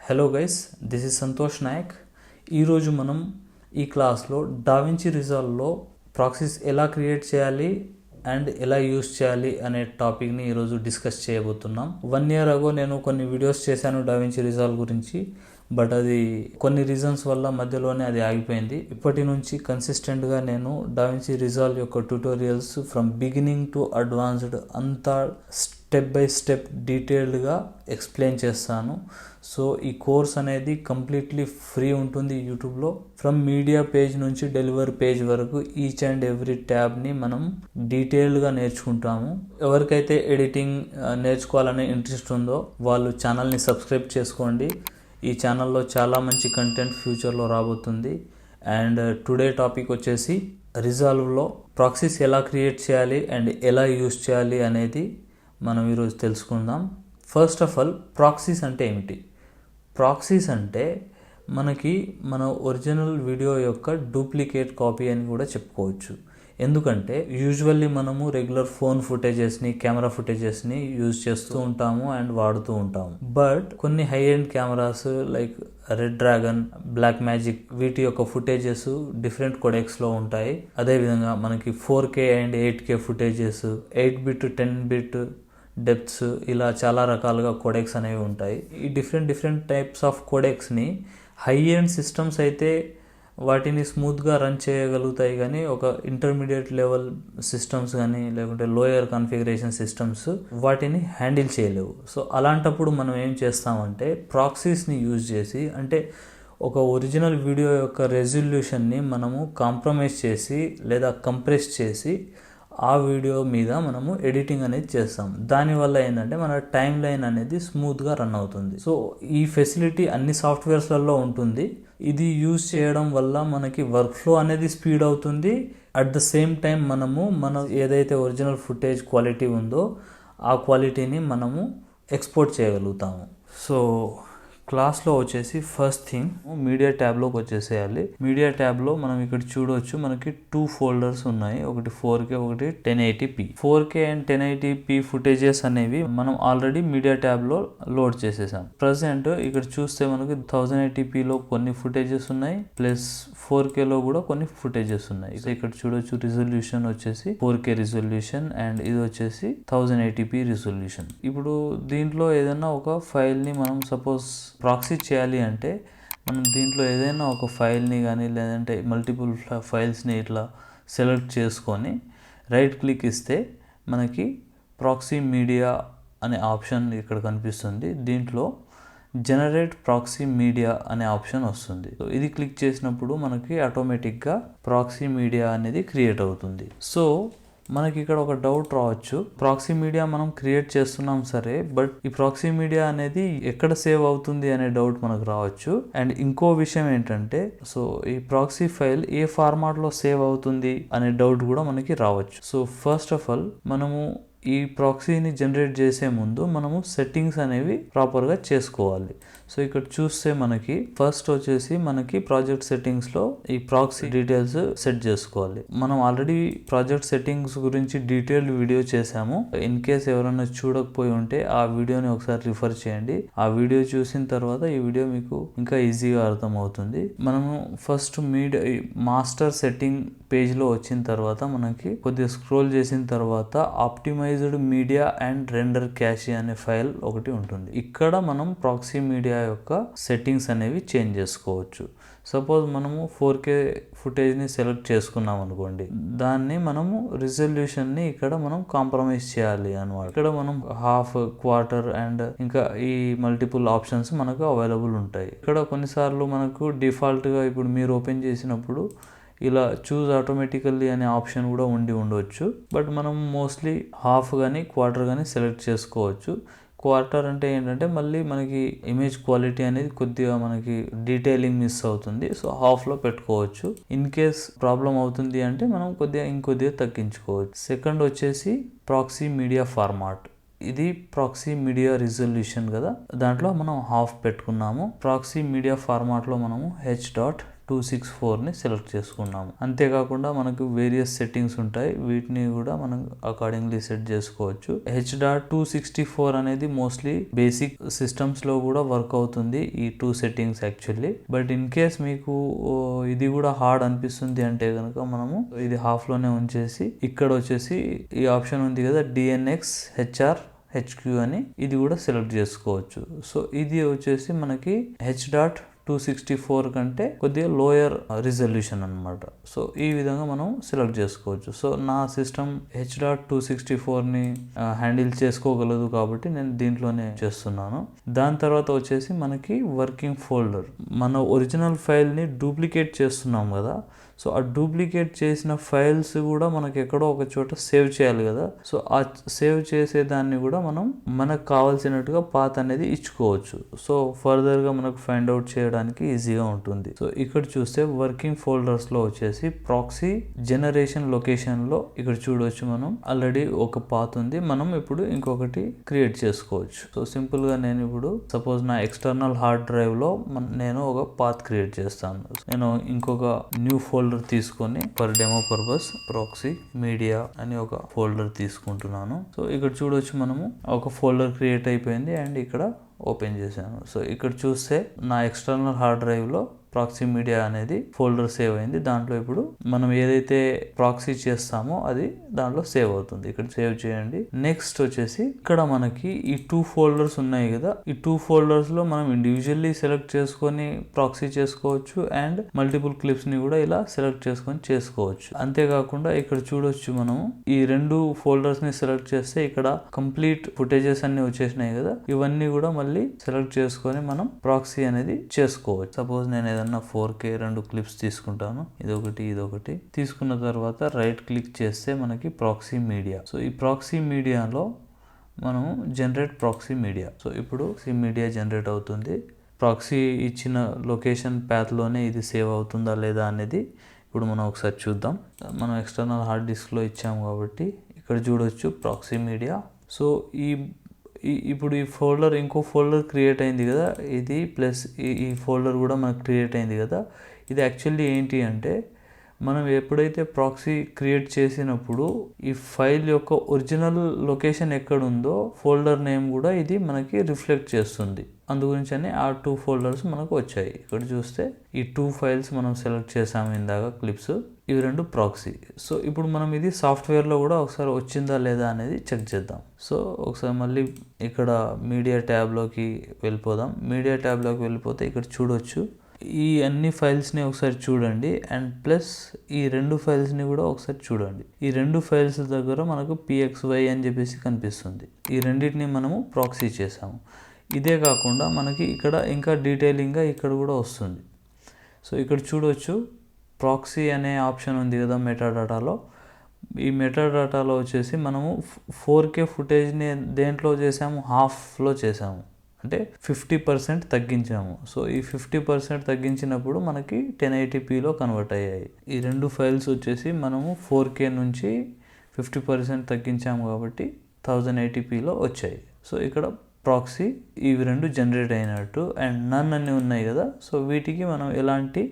Hello guys, this is Santosh Nayak. ఈరోజు మనం ఈ క్లాస్లో డావించి రిజాల్వ్లో ప్రాక్సీస్ ఎలా క్రియేట్ చేయాలి అండ్ ఎలా యూస్ చేయాలి అనే టాపిక్ని ఈరోజు డిస్కస్ చేయబోతున్నాం. 1 year ago నేను కొన్ని వీడియోస్ చేశాను డావించి రిజాల్వ్ గురించి, బట్ అది కొన్ని రీజన్స్ వల్ల మధ్యలోనే అది ఆగిపోయింది. ఇప్పటి నుంచి కన్సిస్టెంట్గా నేను డావించి రిజాల్వ్ యొక్క tutorials from beginning to advanced అంతా స్టెప్ బై స్టెప్ డీటెయిల్డ్గా ఎక్స్ప్లెయిన్ చేస్తాను. సో ఈ కోర్స్ అనేది కంప్లీట్లీ ఫ్రీ ఉంటుంది యూట్యూబ్లో. ఫ్రమ్ మీడియా పేజ్ నుంచి డెలివర్ పేజ్ వరకు ఈచ్ అండ్ ఎవ్రీ ట్యాబ్ని మనం డీటెయిల్డ్గా నేర్చుకుంటాము. ఎవరికైతే ఎడిటింగ్ నేర్చుకోవాలనే ఇంట్రెస్ట్ ఉందో వాళ్ళు ఛానల్ని సబ్స్క్రైబ్ చేసుకోండి. ఈ ఛానల్లో చాలా మంచి కంటెంట్ ఫ్యూచర్లో రాబోతుంది. అండ్ టుడే టాపిక్ వచ్చేసి రిజాల్వ్లో ప్రాక్సీస్ ఎలా క్రియేట్ చేయాలి అండ్ ఎలా యూస్ చేయాలి అనేది మనం ఈరోజు తెలుసుకుందాం. ఫస్ట్ ఆఫ్ ఆల్, ప్రాక్సీస్ అంటే ఏమిటి? ప్రాక్సీస్ అంటే మనకి మన ఒరిజినల్ వీడియో యొక్క డూప్లికేట్ కాపీ అని కూడా చెప్పుకోవచ్చు. ఎందుకంటే యూజువల్లీ మనము రెగ్యులర్ ఫోన్ ఫుటేజెస్ని, కెమెరా ఫుటేజెస్ని యూజ్ చేస్తూ ఉంటాము అండ్ వాడుతూ ఉంటాము. బట్ కొన్ని high end cameras like red dragon, black magic వీటి యొక్క ఫుటేజెస్ డిఫరెంట్ కోడెక్స్లో ఉంటాయి. అదేవిధంగా మనకి 4K and 8K footages, 8-bit 10-bit depths, ఇలా చాలా రకాలుగా కోడెక్స్ అనేవి ఉంటాయి. ఈ డిఫరెంట్ టైప్స్ ఆఫ్ కోడెక్స్ని హై ఎండ్ సిస్టమ్స్ అయితే వాటిని స్మూత్గా రన్ చేయగలుగుతాయి, కానీ ఒక ఇంటర్మీడియట్ లెవెల్ సిస్టమ్స్ కానీ లేకుంటే లోయర్ కాన్ఫిగరేషన్ సిస్టమ్స్ వాటిని హ్యాండిల్ చేయలేవు. సో అలాంటప్పుడు మనం ఏం చేస్తామంటే ప్రాక్సీస్ని యూజ్ చేసి, అంటే ఒక ఒరిజినల్ వీడియో యొక్క రెజల్యూషన్ని మనము కాంప్రమైజ్ చేసి లేదా కంప్రెస్ చేసి ఆ వీడియో మీద మనము ఎడిటింగ్ అనేది చేస్తాం. దానివల్ల ఏంటంటే మన టైం లైన్ అనేది స్మూత్గా రన్ అవుతుంది. సో ఈ ఫెసిలిటీ అన్ని సాఫ్ట్వేర్స్లలో ఉంటుంది. ఇది యూజ్ చేయడం వల్ల మనకి వర్క్ ఫ్లో అనేది స్పీడ్ అవుతుంది. అట్ ద సేమ్ టైం మన ఏదైతే ఒరిజినల్ ఫుటేజ్ క్వాలిటీ ఉందో ఆ క్వాలిటీని మనము ఎక్స్పోర్ట్ చేయగలుగుతాము. సో క్లాస్లో వచ్చేసి ఫస్ట్ థింగ్ మీడియా ట్యాబ్లోకి వచ్చేసేయాలి. మీడియా ట్యాబ్లో మనం ఇక్కడ చూడవచ్చు, మనకి 2 folders ఉన్నాయి. ఒకటి 4K, ఒకటి 1080p. 4K and 1080p footages అనేవి మనం ఆల్రెడీ మీడియా ట్యాబ్లో లోడ్ చేసేసాం. ప్రజెంట్ ఇక్కడ చూస్తే మనకి 1080pలో కొన్ని ఫుటేజెస్ ఉన్నాయి, ప్లస్ 4Kలో కూడా కొన్ని ఫుటేజెస్ ఉన్నాయి. సో ఇక్కడ చూడొచ్చు రిజల్యూషన్ వచ్చేసి 4K రిజల్యూషన్ అండ్ ఇది వచ్చేసి 1080p రిజల్యూషన్. ఇప్పుడు దీంట్లో ఏదైనా ఒక ఫైల్ని మనం సపోజ్ ప్రాక్సీ చేయాలి అంటే మనం దీంట్లో ఏదైనా ఒక ఫైల్ని కానీ లేదంటే మల్టిపుల్ ఫైల్స్ని ఇట్లా సెలెక్ట్ చేసుకొని రైట్ క్లిక్ ఇస్తే మనకి ప్రాక్సీ మీడియా అనే ఆప్షన్ ఇక్కడ కనిపిస్తుంది. దీంట్లో జనరేట్ ప్రాక్సీ మీడియా అనే ఆప్షన్ వస్తుంది. సో ఇది క్లిక్ చేసినప్పుడు మనకి ఆటోమేటిక్గా ప్రాక్సీ మీడియా అనేది క్రియేట్ అవుతుంది. సో మనకి ఇక్కడ ఒక డౌట్ రావచ్చు, ప్రాక్సీ మీడియా మనం క్రియేట్ చేస్తున్నాం సరే, బట్ ఈ ప్రాక్సీ మీడియా అనేది ఎక్కడ సేవ్ అవుతుంది అనే డౌట్ మనకు రావచ్చు. అండ్ ఇంకో విషయం ఏంటంటే, సో ఈ ప్రాక్సీ ఫైల్ ఏ ఫార్మాట్లో సేవ్ అవుతుంది అనే డౌట్ కూడా మనకి రావచ్చు. సో ఫస్ట్ ఆఫ్ ఆల్ మనము ఈ ప్రాక్సీని జనరేట్ చేసే ముందు మనము సెట్టింగ్స్ అనేవి ప్రాపర్గా చేసుకోవాలి. సో ఇక్కడ చూస్తే మనకి ఫస్ట్ వచ్చేసి మనకి ప్రాజెక్ట్ సెట్టింగ్స్లో ఈ ప్రాక్సీ డీటెయిల్స్ సెట్ చేసుకోవాలి. మనం ఆల్రెడీ ప్రాజెక్ట్ సెట్టింగ్స్ గురించి డీటెయిల్డ్ వీడియో చేసాము. ఇన్ కేస్ ఎవరైనా చూడకపోయి ఉంటే ఆ వీడియోని ఒకసారి రిఫర్ చేయండి. ఆ వీడియో చూసిన తర్వాత ఈ వీడియో మీకు ఇంకా ఈజీగా అర్థమవుతుంది. మనము ఫస్ట్ మాస్టర్ సెట్టింగ్ పేజ్లో వచ్చిన తర్వాత మనకి కొద్దిగా స్క్రోల్ చేసిన తర్వాత optimised media and render cash అనే ఫైల్ ఒకటి ఉంటుంది. ఇక్కడ మనం ప్రాక్సీ మీడియా యొక్క సెట్టింగ్స్ అనేవి చేంజ్ చేసుకోవచ్చు. సపోజ్ మనము 4K ఫుటేజ్ని సెలెక్ట్ చేసుకున్నాం అనుకోండి, దాన్ని మనము రిజల్యూషన్ని ఇక్కడ మనం కాంప్రమైజ్ చేయాలి అన్నమాట. ఇక్కడ మనం హాఫ్, క్వార్టర్ అండ్ ఇంకా ఈ మల్టిపుల్ ఆప్షన్స్ మనకు అవైలబుల్ ఉంటాయి. ఇక్కడ కొన్నిసార్లు మనకు డిఫాల్ట్గా ఇప్పుడు మీరు ఓపెన్ చేసినప్పుడు ఇలా చూజ్ ఆటోమేటికల్లీ అనే ఆప్షన్ కూడా ఉండవచ్చు. బట్ మనం మోస్ట్లీ హాఫ్ కానీ క్వార్టర్ కానీ సెలెక్ట్ చేసుకోవచ్చు. క్వార్టర్ అంటే ఏంటంటే మళ్ళీ మనకి ఇమేజ్ క్వాలిటీ అనేది కొద్దిగా మనకి డీటెయిలింగ్ మిస్ అవుతుంది. సో హాఫ్లో పెట్టుకోవచ్చు. ఇన్ కేస్ ప్రాబ్లం అవుతుంది అంటే మనం ఇంకొద్దిగా తగ్గించుకోవచ్చు. సెకండ్ వచ్చేసి ప్రాక్సీ మీడియా ఫార్మాట్. ఇది ప్రాక్సీ మీడియా రిజల్యూషన్ కదా, దాంట్లో మనం హాఫ్ పెట్టుకున్నాము. ప్రాక్సీ మీడియా ఫార్మాట్లో మనము 264ని సెలెక్ట్ చేసుకున్నాము. అంతేకాకుండా మనకు వేరియస్ సెట్టింగ్స్ ఉంటాయి, వీటిని కూడా మనం అకార్డింగ్లీ సెట్ చేసుకోవచ్చు. H.264 అనేది మోస్ట్లీ బేసిక్ సిస్టమ్స్లో కూడా వర్క్ అవుతుంది ఈ 2 settings actually. But in case మీకు ఇది కూడా హార్డ్ అనిపిస్తుంది అంటే కనుక మనము ఇది హాఫ్లోనే ఉంచేసి ఇక్కడ వచ్చేసి ఈ ఆప్షన్ ఉంది కదా DNX HR HQ అని, ఇది కూడా సెలెక్ట్ చేసుకోవచ్చు. సో ఇది వచ్చేసి మనకి H.264 కంటే కొద్దిగా లోయర్ రిజల్యూషన్ అనమాట. సో ఈ విధంగా మనం సెలెక్ట్ చేసుకోవచ్చు. సో నా సిస్టమ్ H.264ని హ్యాండిల్ చేసుకోగలదు కాబట్టి నేను దీంట్లోనే చేస్తున్నాను. దాని తర్వాత వచ్చేసి మనకి వర్కింగ్ ఫోల్డర్. మన ఒరిజినల్ ఫైల్ని డూప్లికేట్ చేస్తున్నాం కదా, సో ఆ డూప్లికేట్ చేసిన ఫైల్స్ కూడా మనకి ఎక్కడో ఒక చోట సేవ్ చేయాలి కదా. సో ఆ సేవ్ చేసేదాన్ని కూడా మనం మనకు కావాల్సినట్టుగా పాత్ అనేది ఇచ్చుకోవచ్చు. సో ఫర్దర్గా మనకు ఫైండ్ అవుట్ చేయడానికి ఈజీగా ఉంటుంది. సో ఇక్కడ చూస్తే వర్కింగ్ ఫోల్డర్స్లో వచ్చేసి ప్రాక్సీ జనరేషన్ లొకేషన్లో ఇక్కడ చూడవచ్చు మనం ఆల్రెడీ ఒక పాత్ ఉంది, మనం ఇప్పుడు ఇంకొకటి క్రియేట్ చేసుకోవచ్చు. సో సింపుల్గా నేను ఇప్పుడు సపోజ్ నా ఎక్స్టర్నల్ హార్డ్ డ్రైవ్లో నేను ఒక పాత్ క్రియేట్ చేస్తాను. నేను ఇంకొక న్యూ ఫోల్డర్ తీసుకొని for demo purpose proxy media అని ఒక ఫోల్డర్ తీసుకుంటున్నాను. సో ఇక్కడ చూడొచ్చు మనము ఒక ఫోల్డర్ క్రియేట్ అయిపోయింది అండ్ ఇక్కడ ఓపెన్ చేశాను. సో ఇక్కడ చూస్తే నా ఎక్స్టర్నల్ హార్డ్ డ్రైవ్లో ప్రాక్సీ మీడియా అనేది ఫోల్డర్ సేవ్ అయింది. దాంట్లో ఇప్పుడు మనం ఏదైతే ప్రాక్సీ చేస్తామో అది దాంట్లో సేవ్ అవుతుంది. ఇక్కడ సేవ్ చేయండి. నెక్స్ట్ వచ్చేసి ఇక్కడ మనకి ఈ 2 ఫోల్డర్స్ ఉన్నాయి కదా, ఈ 2 ఫోల్డర్స్ లో మనం ఇండివిజువల్లీ సెలెక్ట్ చేసుకొని ప్రాక్సీ చేసుకోవచ్చు అండ్ మల్టిపుల్ క్లిప్స్ ని కూడా ఇలా సెలెక్ట్ చేసుకొని చేసుకోవచ్చు. అంతేకాకుండా ఇక్కడ చూడొచ్చు మనం ఈ 2 ఫోల్డర్స్ ని సెలెక్ట్ చేస్తే ఇక్కడ కంప్లీట్ ఫుటేజెస్ అన్ని వచ్చేసినాయి కదా, ఇవన్నీ కూడా మళ్ళీ సెలెక్ట్ చేసుకొని మనం ప్రాక్సీ అనేది చేసుకోవచ్చు. సపోజ్ నేను ఏదైనా 4K 2 క్లిప్స్ తీసుకుంటాను, ఇదొకటి తీసుకున్న తర్వాత రైట్ క్లిక్ చేస్తే మనకి ప్రాక్సీ మీడియా. సో ఈ ప్రాక్సీ మీడియాలో మనము జనరేట్ ప్రాక్సీ మీడియా. సో ఇప్పుడు మీడియా జనరేట్ అవుతుంది. ప్రాక్సీ ఇచ్చిన లొకేషన్ ప్యాత్లోనే ఇది సేవ్ అవుతుందా లేదా అనేది ఇప్పుడు మనం ఒకసారి చూద్దాం. మనం ఎక్స్టర్నల్ హార్డ్ డిస్క్లో ఇచ్చాము కాబట్టి ఇక్కడ చూడొచ్చు ప్రాక్సీ మీడియా. సో ఇప్పుడు ఈ ఫోల్డర్ ఇంకో ఫోల్డర్ క్రియేట్ అయింది కదా, ఇది ప్లస్ ఈ ఫోల్డర్ కూడా మనకు క్రియేట్ అయింది కదా. ఇది యాక్చువల్లీ ఏంటి అంటే మనం ఎప్పుడైతే ప్రాక్సీ క్రియేట్ చేసినప్పుడు ఈ ఫైల్ యొక్క ఒరిజినల్ లొకేషన్ ఎక్కడుందో ఫోల్డర్ నేమ్ కూడా ఇది మనకి రిఫ్లెక్ట్ చేస్తుంది. అందుగురించని ఆ 2 ఫోల్డర్స్ మనకు వచ్చాయి. ఇక్కడ చూస్తే ఈ 2 ఫైల్స్ మనం సెలెక్ట్ చేసాము ఇందాక క్లిప్స్, ఇవి 2 ప్రాక్సీ. సో ఇప్పుడు మనం ఇది సాఫ్ట్వేర్లో కూడా ఒకసారి వచ్చిందా లేదా అనేది చెక్ చేద్దాం. సో ఒకసారి మళ్ళీ ఇక్కడ మీడియా ట్యాబ్లోకి వెళ్ళిపోదాం. మీడియా ట్యాబ్లోకి వెళ్ళిపోతే ఇక్కడ చూడొచ్చు ఈ అన్ని ఫైల్స్ని ఒకసారి చూడండి అండ్ ప్లస్ ఈ 2 ఫైల్స్ని కూడా ఒకసారి చూడండి. ఈ 2 ఫైల్స్ దగ్గర మనకు PXY అని చెప్పేసి కనిపిస్తుంది. ఈ రెండింటిని మనము ప్రాక్సీ చేసాము. ఇదే కాకుండా మనకి ఇక్కడ ఇంకా డీటెయిలింగ్గా ఇక్కడ కూడా వస్తుంది. సో ఇక్కడ చూడొచ్చు ప్రాక్సీ అనే ఆప్షన్ ఉంది కదా మెటాడాటాలో. ఈ మెటాడాటాలో వచ్చేసి మనము 4K ఫుటేజ్ని దేంట్లో చేసాము, హాఫ్లో చేసాము, అంటే 50% తగ్గించాము. సో ఈ 50% తగ్గించినప్పుడు మనకి 1080pలో కన్వర్ట్ అయ్యాయి. ఈ 2 ఫైల్స్ వచ్చేసి మనము 4K నుంచి 50% తగ్గించాము కాబట్టి 1080pలో వచ్చాయి. సో ఇక్కడ ప్రాక్సీ ఇవి 2 జనరేట్ అయినట్టు అండ్ నన్ అన్నీ ఉన్నాయి కదా. సో వీటికి మనం ఎలాంటి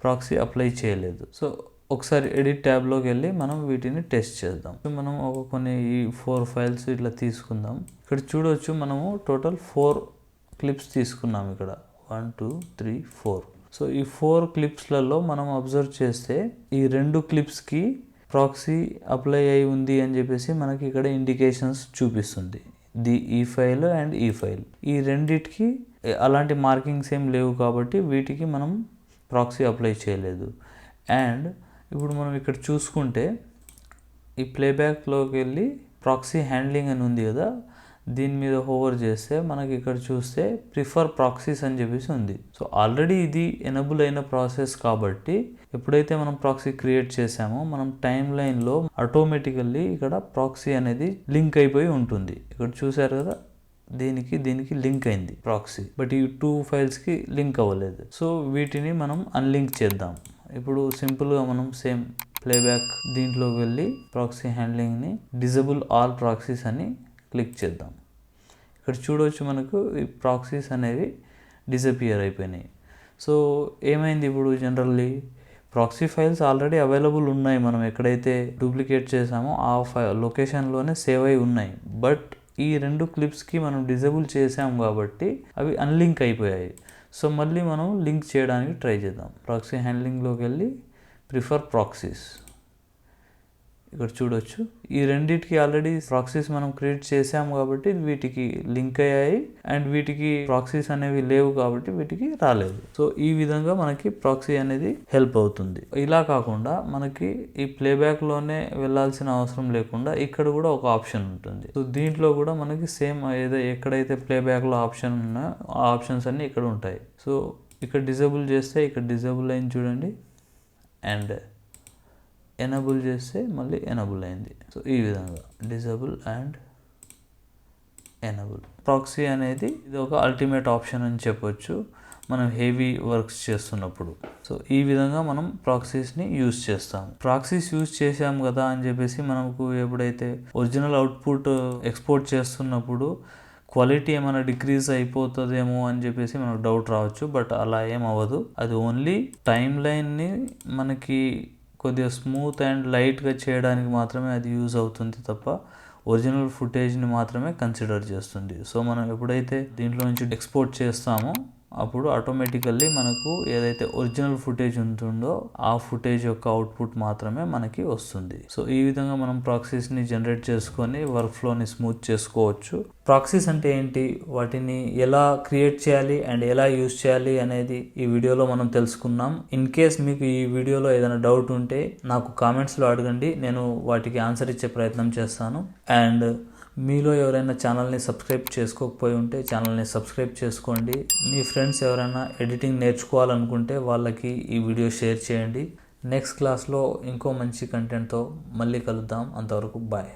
ప్రాక్సీ అప్లై చేయలేదు. సో ఒకసారి ఎడిట్ ట్యాబ్లోకి వెళ్ళి మనం వీటిని టెస్ట్ చేద్దాం. మనం కొన్ని 4 ఫైల్స్ ఇట్లా తీసుకుందాం. ఇక్కడ చూడవచ్చు మనము టోటల్ 4 క్లిప్స్ తీసుకున్నాం. ఇక్కడ 1 2 3 4. సో ఈ 4 క్లిప్స్లలో మనం అబ్జర్వ్ చేస్తే ఈ 2 క్లిప్స్కి ప్రాక్సీ అప్లై అయి ఉంది అని చెప్పేసి మనకి ఇక్కడ ఇండికేషన్స్ చూపిస్తుంది. ఈ ఫైల్ అండ్ ఈ ఫైల్, ఈ రెండిటికి అలాంటి మార్కింగ్స్ ఏం లేవు కాబట్టి వీటికి మనం ప్రాక్సీ అప్లై చేయలేదు. అండ్ ఇప్పుడు మనం ఇక్కడ చూసుకుంటే ఈ ప్లేబ్యాక్లోకి వెళ్ళి ప్రాక్సీ హ్యాండ్లింగ్ అని ఉంది కదా, దీని మీద హోవర్ చేస్తే మనకి ఇక్కడ చూస్తే ప్రిఫర్ ప్రాక్సీస్ అని చెప్పేసి ఉంది. సో ఆల్రెడీ ఇది ఎనబుల్ అయిన ప్రాసెస్ కాబట్టి ఎప్పుడైతే మనం ప్రాక్సీ క్రియేట్ చేసామో మనం టైమ్ లైన్లో ఆటోమేటికల్లీ ఇక్కడ ప్రాక్సీ అనేది లింక్ అయిపోయి ఉంటుంది. ఇక్కడ చూసారు కదా, దీనికి లింక్ అయింది ప్రాక్సీ, బట్ ఈ 2 ఫైల్స్కి లింక్ అవ్వలేదు. సో వీటిని మనం అన్లింక్ చేద్దాం. ఇప్పుడు సింపుల్గా మనం సేమ్ ప్లేబ్యాక్ దీంట్లోకి వెళ్ళి ప్రాక్సీ హ్యాండ్లింగ్ని డిజేబుల్ ఆల్ ప్రాక్సీస్ అని క్లిక్ చేద్దాం. ఇక్కడ చూడవచ్చు మనకు ఈ ప్రాక్సీస్ అనేవి డిసపియర్ అయిపోయినాయి. సో ఏమైంది ఇప్పుడు generally proxy files already available ఉన్నాయి, మనం ఎక్కడైతే డూప్లికేట్ చేసామో ఆ లొకేషన్లోనే సేవ్ అయి ఉన్నాయి. బట్ ఈ 2 క్లిప్స్కి మనం డిజేబుల్ చేసాం కాబట్టి అవి అన్లింక్ అయిపోయాయి. సో మళ్ళీ మనం లింక్ చేయడానికి ట్రై చేద్దాం. ప్రాక్సీ హ్యాండ్లింగ్లోకి వెళ్ళి ప్రిఫర్ ప్రాక్సీస్, ఇక్కడ చూడొచ్చు ఈ రెండింటికి ఆల్రెడీ ప్రాక్సీస్ మనం క్రియేట్ చేసాం కాబట్టి వీటికి లింక్ అయ్యాయి, అండ్ వీటికి ప్రాక్సీస్ అనేవి లేవు కాబట్టి వీటికి రాలేదు. సో ఈ విధంగా మనకి ప్రాక్సీ అనేది హెల్ప్ అవుతుంది. ఇలా కాకుండా మనకి ఈ ప్లేబ్యాక్లోనే వెళ్ళాల్సిన అవసరం లేకుండా ఇక్కడ కూడా ఒక ఆప్షన్ ఉంటుంది. సో దీంట్లో కూడా మనకి సేమ్ ఎక్కడైతే ప్లేబ్యాక్లో ఆప్షన్ ఉన్నాయో ఆ ఆప్షన్స్ అన్నీ ఇక్కడ ఉంటాయి. సో ఇక్కడ డిజేబుల్ చేస్తే ఇక్కడ డిజేబుల్ అయింది చూడండి, అండ్ ఎనేబుల్ చేస్తే మళ్ళీ ఎనేబుల్ అయింది. సో ఈ విధంగా డిజేబుల్ అండ్ ఎనేబుల్. ప్రాక్సీ అనేది ఇది ఒక అల్టిమేట్ ఆప్షన్ అని చెప్పొచ్చు మనం హెవీ వర్క్స్ చేస్తున్నప్పుడు. సో ఈ విధంగా మనం ప్రాక్సీస్ని యూజ్ చేస్తాం. ప్రాక్సీస్ యూజ్ చేసాం కదా అని చెప్పేసి మనకు ఎప్పుడైతే ఒరిజినల్ అవుట్పుట్ ఎక్స్పోర్ట్ చేస్తున్నప్పుడు క్వాలిటీ ఏమైనా డిక్రీజ్ అయిపోతుందేమో అని చెప్పేసి మనకు డౌట్ రావచ్చు. బట్ అలా ఏం అవ్వదు. అది ఓన్లీ టైమ్ లైన్ని మనకి కొద్దిగా స్మూత్ అండ్ లైట్గా చేయడానికి మాత్రమే అది యూజ్ అవుతుంది తప్ప ఒరిజినల్ ఫుటేజ్ని మాత్రమే కన్సిడర్ చేస్తుంది. సో మనం ఎప్పుడైతే దీంట్లో నుంచి ఎక్స్పోర్ట్ చేస్తామో అప్పుడు ఆటోమేటికల్లీ మనకు ఏదైతే ఒరిజినల్ ఫుటేజ్ ఉంటుందో ఆ ఫుటేజ్ యొక్క అవుట్పుట్ మాత్రమే మనకి వస్తుంది. సో ఈ విధంగా మనం ప్రాక్సీస్ని జనరేట్ చేసుకొని వర్క్ ఫ్లోని స్మూత్ చేసుకోవచ్చు. ప్రాక్సీస్ అంటే ఏంటి, వాటిని ఎలా క్రియేట్ చేయాలి అండ్ ఎలా యూజ్ చేయాలి అనేది ఈ వీడియోలో మనం తెలుసుకున్నాం. ఇన్ కేస్ మీకు ఈ వీడియోలో ఏదైనా డౌట్ ఉంటే నాకు కామెంట్స్లో అడగండి, నేను వాటికి ఆన్సర్ ఇచ్చే ప్రయత్నం చేస్తాను. అండ్ మీలో ఎవరైనా ఛానల్ని సబ్స్క్రైబ్ చేసుకోకపోయి ఉంటే ఛానల్ని సబ్స్క్రైబ్ చేసుకోండి. మీ ఫ్రెండ్స్ ఎవరైనా ఎడిటింగ్ నేర్చుకోవాలనుకుంటే వాళ్ళకి ఈ వీడియో షేర్ చేయండి. నెక్స్ట్ క్లాస్లో ఇంకో మంచి కంటెంట్తో మళ్ళీ కలుద్దాం. అంతవరకు బాయ్.